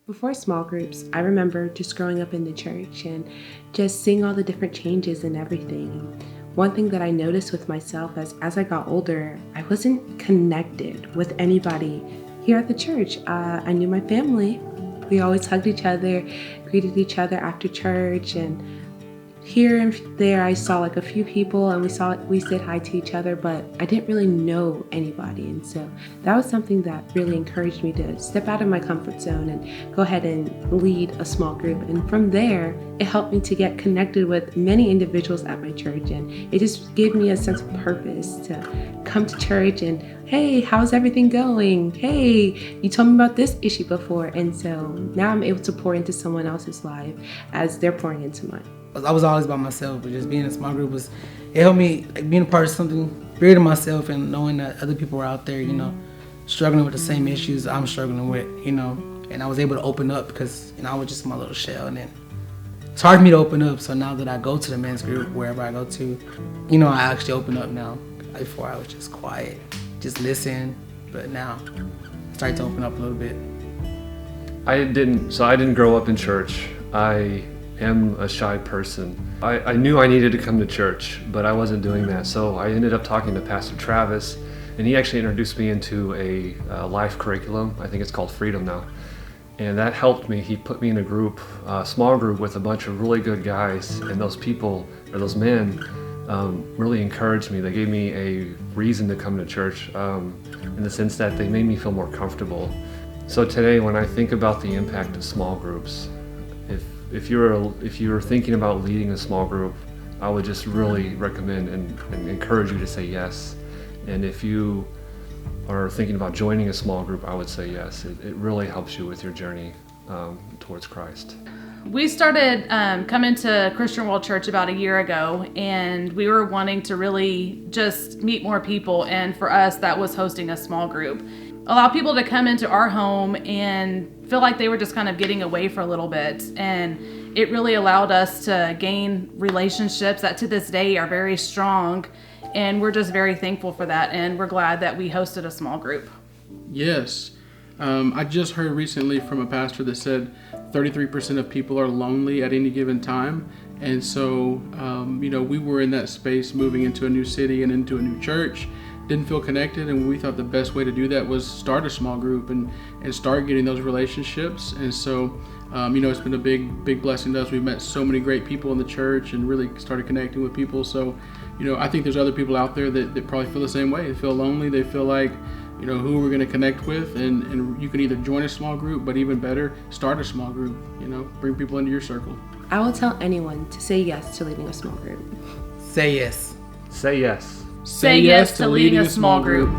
Before small groups, I remember just growing up in the church and just seeing all the different changes and everything. One thing that I noticed with myself as I got older, I wasn't connected with anybody here at the church. I knew my family. We always hugged each other, greeted each other after church, and here and there I saw like a few people and we said hi to each other, but I didn't really know anybody. And so that was something that really encouraged me to step out of my comfort zone and go ahead and lead a small group. And from there, it helped me to get connected with many individuals at my church, and it just gave me a sense of purpose to come to church and, hey, how's everything going? Hey, you told me about this issue before. And so now I'm able to pour into someone else's life as they're pouring into mine. I was always by myself, but just being in a small group it helped me, like, being a part of something bigger than myself and knowing that other people were out there, struggling with the same issues I'm struggling with, and I was able to open up because, I was just in my little shell, and then it's hard for me to open up. So now that I go to the men's group, wherever I go to, I actually open up now. Before I was just quiet, just listen, but now I started to open up a little bit. I didn't grow up in church. I am a shy person. I knew I needed to come to church, but I wasn't doing that. So I ended up talking to Pastor Travis, and he actually introduced me into a life curriculum. I think it's called Freedom now. And that helped me. He put me in a small group with a bunch of really good guys, and those people, or those men, really encouraged me. They gave me a reason to come to church, in the sense that they made me feel more comfortable. So today, when I think about the impact of small groups, if you're thinking about leading a small group, I would just really recommend and encourage you to say yes. And if you are thinking about joining a small group, I would say yes. It really helps you with your journey towards Christ. We started coming to Christian World Church about a year ago, and we were wanting to really just meet more people. And for us, that was hosting a small group. Allow people to come into our home and feel like they were just kind of getting away for a little bit. And it really allowed us to gain relationships that to this day are very strong. And we're just very thankful for that. And we're glad that we hosted a small group. Yes. I just heard recently from a pastor that said 33% of people are lonely at any given time. And so, we were in that space moving into a new city and into a new church, didn't feel connected. And we thought the best way to do that was start a small group and start getting those relationships. And so, it's been a big blessing to us. We've met so many great people in the church and really started connecting with people. So, I think there's other people out there that probably feel the same way. They feel lonely. They feel like, who we're going to connect with, and you can either join a small group, but even better, start a small group, bring people into your circle. I will tell anyone to say yes to leading a small group. Say yes. Say yes. Say yes to leading a small group.